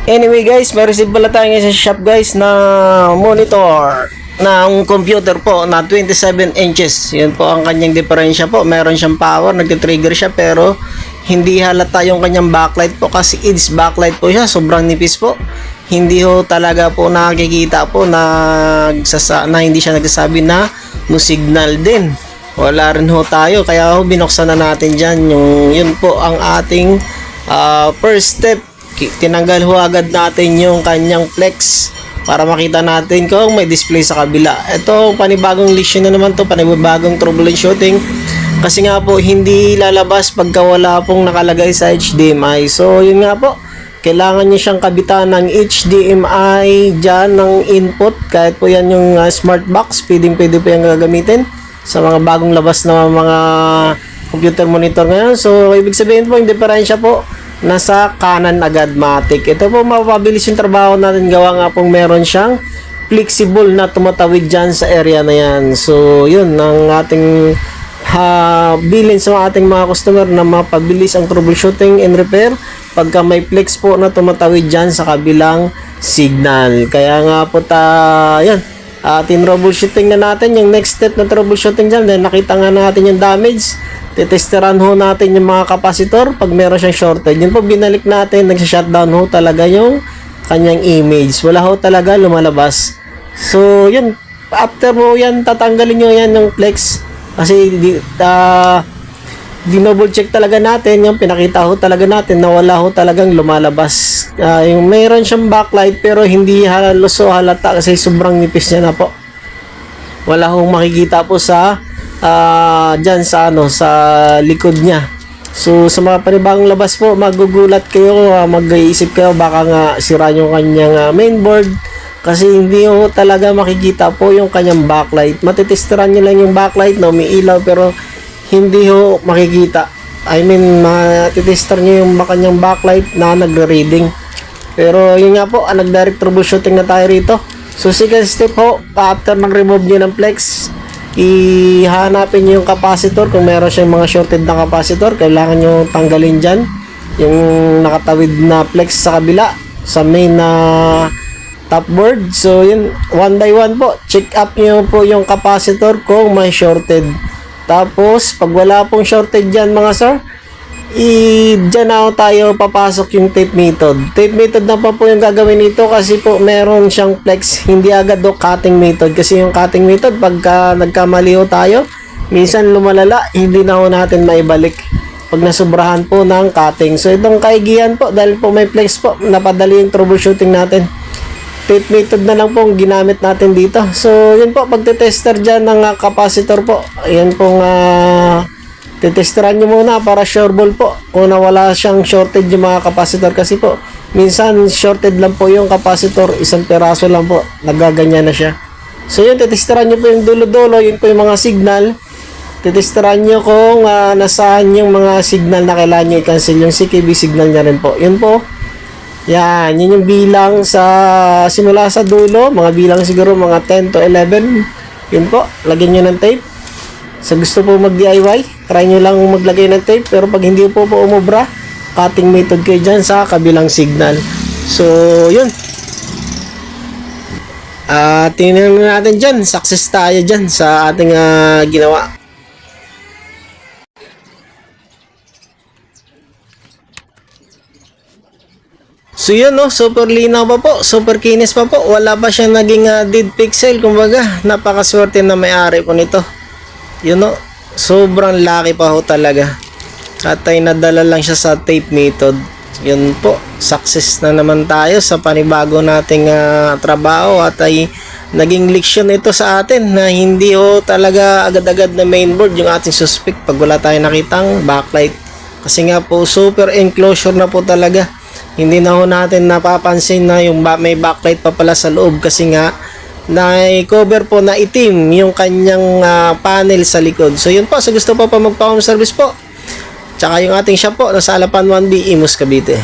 Anyway guys, may receive pala tayo ngayon sa shop guys na monitor ng computer po na 27 inches. Yun po ang kanyang diferensya po. Meron siyang power, nagtitrigger siya pero hindi halata yung kanyang backlight po kasi it's backlight po siya. Sobrang nipis po. Hindi ho talaga po nakikita po na hindi siya nagsasabi na no signal din. Wala rin ho tayo kaya ho binuksan na natin dyan. Yun po ang ating first step. Tinanggal ho agad natin yung kanyang flex para makita natin kung may display sa kabila. Ito panibagong lesion na naman to, panibagong troubleshooting kasi nga po hindi lalabas pagka wala pong nakalagay sa HDMI. So yun nga po, kailangan nyo siyang kabitan ng HDMI dyan ng input. Kahit po yan yung smart box, pwede po yung gagamitin sa mga bagong labas na mga computer monitor ngayon. So ibig sabihin po yung diferensya po nasa kanan agad matic. Ito po mapapabilis yung trabaho natin gawa nga pong meron siyang flexible na tumatawid dyan sa area na yan. So yun ang ating bilin sa ating mga customer na mapabilis ang troubleshooting and repair pagka may flex po na tumatawid dyan sa kabilang signal. Kaya nga po yan, tin-troubleshooting na natin yung next step na troubleshooting dyan. Then nakita nga natin yung damage, titesteran ho natin yung mga kapasitor pag meron siyang shorted. Yun po binalik natin, nagsha-shutdown ho talaga yung kanyang image. Wala ho talaga lumalabas. So yun, after mo yan, tatanggalin nyo yan yung flex kasi dinouble check talaga natin yung pinakita ho talaga natin na wala ho talagang lumalabas. Yung mayroon siyang backlight pero hindi halos halata kasi sobrang nipis niya na po. Wala hong makikita po sa dyan sa sa likod niya. So sa mga panibagong labas po, magugulat kayo, mag-iisip kayo baka nga sira yung kanyang mainboard kasi hindi ho talaga makikita po yung kanyang backlight. Matitesteran nyo lang yung backlight na umiilaw pero hindi ho makikita. I mean, matitester nyo yung kanyang backlight na nagre-reading. Pero yun nga po, nag-direct troubleshooting na tayo rito. So second step ho, after mag-remove nyo ng flex, ihanapin nyo yung capacitor. Kung meron siyang mga shorted na capacitor, kailangan nyo tanggalin dyan yung nakatawid na flex sa kabila sa main na top board. So yun, one by one po, check up nyo po yung capacitor kung may shorted. Tapos pag wala pong shorted dyan mga sir, dyan na tayo papasok yung tape method. Tape method na pa po yung gagawin nito kasi po meron siyang flex, hindi agad do cutting method. Kasi yung cutting method, pagka nagkamali ho tayo, minsan lumalala, hindi na ho natin maibalik pag nasubrahan po ng cutting. So itong kaigihan po, dahil po may flex po, napadali yung troubleshooting natin. Tape method na lang pong ginamit natin dito. So yun po, pagtetester dyan ng capacitor po, ayan pong titesteran nyo muna para sure ball po kung nawala siyang shorted yung mga capacitor kasi po minsan shorted lang po yung capacitor, isang peraso lang po, nagaganyan na siya. So yun, titesteran nyo po yung dulo-dulo, yun po yung mga signal. Titesteran nyo kung nasaan yung mga signal na kailangan nyo i-cancel, yung CKB signal nya rin po. Yun po, yan, yun yung bilang sa simula sa dulo, mga bilang siguro mga 10 to 11. Yun po, lagyan nyo ng tape. Sa gusto po mag-DIY, try nyo lang maglagay ng tape. Pero pag hindi po umubra, cutting method kayo dyan sa kabilang signal. So, yun. Tingnan natin dyan. Success tayo dyan sa ating ginawa. So yun no, super linaw pa po, super kinis pa po. Wala pa siyang naging dead pixel. Kumbaga, napakaswerte na may-ari po nito. Yun no, sobrang laki pa ho talaga. At ay nadala lang siya sa tape method. Yun po, success na naman tayo sa panibago nating trabaho. At ay naging leksyon ito sa atin na hindi ho talaga agad-agad na mainboard yung ating suspect pag wala tayong nakitang backlight. Kasi nga po, super enclosure na po talaga. Hindi na ho natin napapansin na yung may backlight pa pala sa loob kasi nga na-cover po na itim yung kanyang panel sa likod. So yun po, sa gusto pa magpa-home service po. Tsaka yung ating shop po, nasa Alapan 1B, Imus, Cavite.